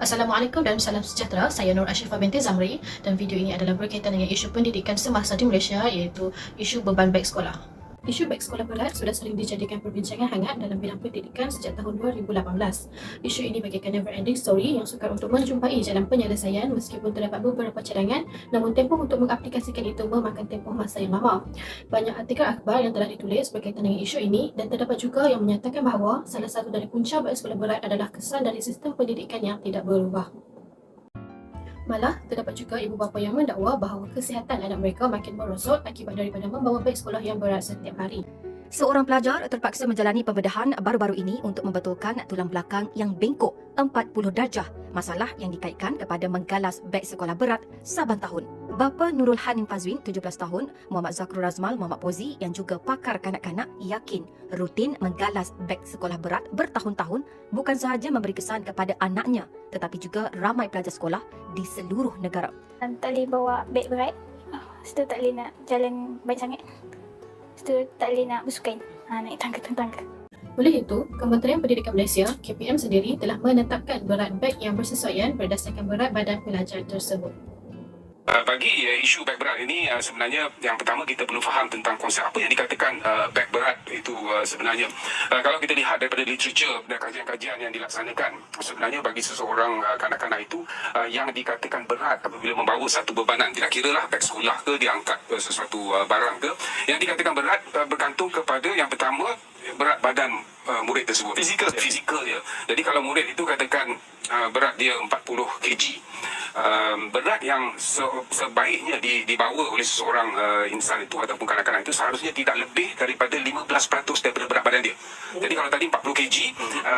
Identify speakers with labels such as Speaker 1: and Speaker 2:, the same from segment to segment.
Speaker 1: Assalamualaikum dan salam sejahtera. Saya Nur Ashifah binti Zamri dan video ini adalah berkaitan dengan isu pendidikan semasa di Malaysia, iaitu isu beban beg sekolah. Isu beg sekolah berat sudah sering dijadikan perbincangan hangat dalam bidang pendidikan sejak tahun 2018. Isu ini bagaikan never ending story yang sukar untuk menjumpai jalan penyelesaian meskipun terdapat beberapa cadangan, namun tempoh untuk mengaplikasikan itu memakan tempoh masa yang lama. Banyak artikel akhbar yang telah ditulis berkaitan dengan isu ini dan terdapat juga yang menyatakan bahawa salah satu dari punca beg sekolah berat adalah kesan dari sistem pendidikan yang tidak berubah. Malah, terdapat juga ibu bapa yang mendakwa bahawa kesihatan anak mereka makin merosot akibat daripada membawa beg sekolah yang berat setiap hari.
Speaker 2: Seorang pelajar terpaksa menjalani pembedahan baru-baru ini untuk membetulkan tulang belakang yang bengkok 40 darjah, masalah yang dikaitkan kepada menggalas beg sekolah berat saban tahun. Bapa Nurul Hanim Fazwin, 17 tahun, Muhammad Zakrul Razmal Muhammad Pozi yang juga pakar kanak-kanak yakin rutin menggalas beg sekolah berat bertahun-tahun bukan sahaja memberi kesan kepada anaknya tetapi juga ramai pelajar sekolah di seluruh negara.
Speaker 3: Tak boleh bawa beg berat, lepas tu tak boleh nak jalan baik sangat, lepas tu tak boleh nak bersukan, naik tangga.
Speaker 1: Oleh itu, Kementerian Pendidikan Malaysia (KPM) sendiri telah menetapkan berat beg yang bersesuaian berdasarkan berat badan pelajar tersebut.
Speaker 4: Bagi isu beg berat ini, sebenarnya yang pertama kita perlu faham tentang konsep apa yang dikatakan beg berat itu sebenarnya. Kalau kita lihat daripada literature dan kajian-kajian yang dilaksanakan, sebenarnya bagi seseorang kanak-kanak itu yang dikatakan berat apabila membawa satu bebanan, tidak kira lah beg sekolah ke, diangkat sesuatu barang ke, yang dikatakan berat bergantung kepada yang pertama berat badan murid tersebut, fizikal dia. Jadi kalau murid itu katakan berat dia 40 kg, berat yang sebaiknya dibawa oleh seseorang insan itu ataupun kanak-kanak itu seharusnya tidak lebih daripada 15% daripada berat badan dia. Jadi kalau tadi 40 kg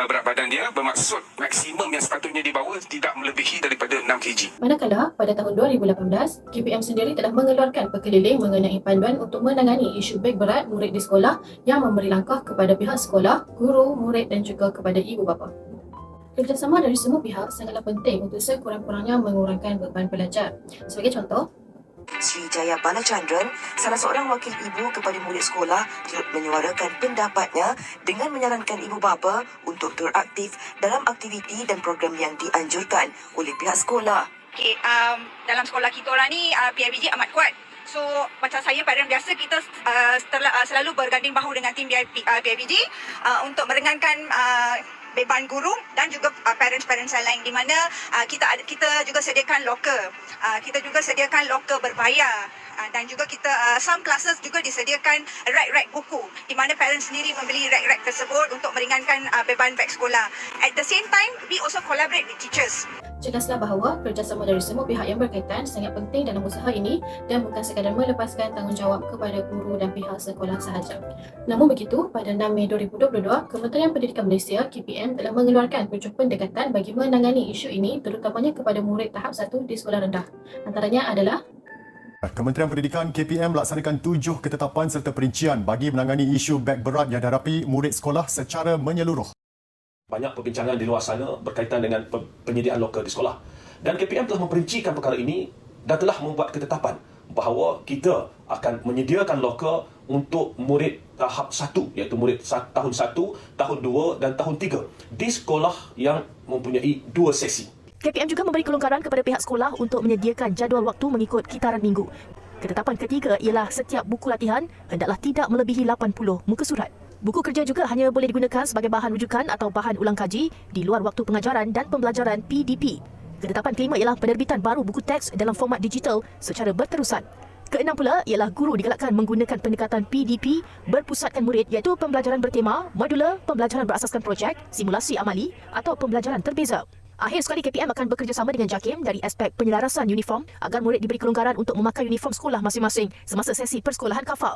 Speaker 4: berat badan dia, bermaksud maksimum yang sepatutnya dibawa tidak melebihi daripada 6 kg.
Speaker 1: Manakala pada tahun 2018, KPM sendiri telah mengeluarkan perkeliling mengenai panduan untuk menangani isu beg berat murid di sekolah yang memberi langkah kepada pihak sekolah, guru, murid dan juga kepada ibu bapa. Kerjasama dari semua pihak sangatlah penting untuk sekurang-kurangnya mengurangkan beban pelajar. Sebagai contoh,
Speaker 5: Sri Jaya Balachandran, salah seorang wakil ibu kepada murid sekolah, turut menyuarakan pendapatnya dengan menyarankan ibu bapa untuk teraktif dalam aktiviti dan program yang dianjurkan oleh pihak sekolah.
Speaker 6: Okay, dalam sekolah kita orang ni PIBG amat kuat. So macam saya parent biasa, kita selalu berganding bahu dengan tim PIBG untuk meringankan beban guru dan juga parents-parents lain, di mana kita juga sediakan locker. Kita juga sediakan locker berbayar dan juga kita some classes juga disediakan rack buku, di mana parents sendiri membeli rack tersebut untuk meringankan beban beg sekolah. At the same time, we also collaborate with teachers.
Speaker 1: jelaslah bahawa kerjasama dari semua pihak yang berkaitan sangat penting dalam usaha ini dan bukan sekadar melepaskan tanggungjawab kepada guru dan pihak sekolah sahaja. Namun begitu, pada 6 Mei 2022, Kementerian Pendidikan Malaysia (KPM) telah mengeluarkan petunjuk pendekatan bagi menangani isu ini terutamanya kepada murid tahap 1 di sekolah rendah. Antaranya adalah
Speaker 7: Kementerian Pendidikan KPM melaksanakan 7 ketetapan serta perincian bagi menangani isu beg berat yang dihadapi murid sekolah secara menyeluruh.
Speaker 8: Banyak perbincangan di luar sana berkaitan dengan penyediaan loker di sekolah. Dan KPM telah memperincikan perkara ini dan telah membuat ketetapan bahawa kita akan menyediakan loker untuk murid tahap 1, iaitu murid tahun 1, tahun 2 dan tahun 3 di sekolah yang mempunyai 2 sesi.
Speaker 9: KPM juga memberi kelonggaran kepada pihak sekolah untuk menyediakan jadual waktu mengikut kitaran minggu. Ketetapan ketiga ialah setiap buku latihan hendaklah tidak melebihi 80 muka surat. Buku kerja juga hanya boleh digunakan sebagai bahan rujukan atau bahan ulang kaji di luar waktu pengajaran dan pembelajaran PDP. Ketetapan kelima ialah penerbitan baru buku teks dalam format digital secara berterusan. Keenam pula ialah guru digalakkan menggunakan pendekatan PDP berpusatkan murid, iaitu pembelajaran bertema, modular, pembelajaran berasaskan projek, simulasi amali atau pembelajaran terbeza. Akhir sekali, KPM akan bekerjasama dengan JAKIM dari aspek penyelarasan uniform agar murid diberi kelonggaran untuk memakai uniform sekolah masing-masing semasa sesi persekolahan kafal.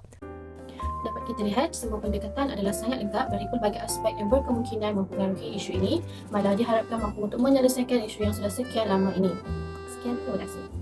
Speaker 1: dapat kita lihat semua pendekatan adalah sangat lengkap dari pelbagai aspek yang berkemungkinan mempengaruhi isu ini, malah diharapkan mampu untuk menyelesaikan isu yang sudah sekian lama ini. Sekian, terima kasih.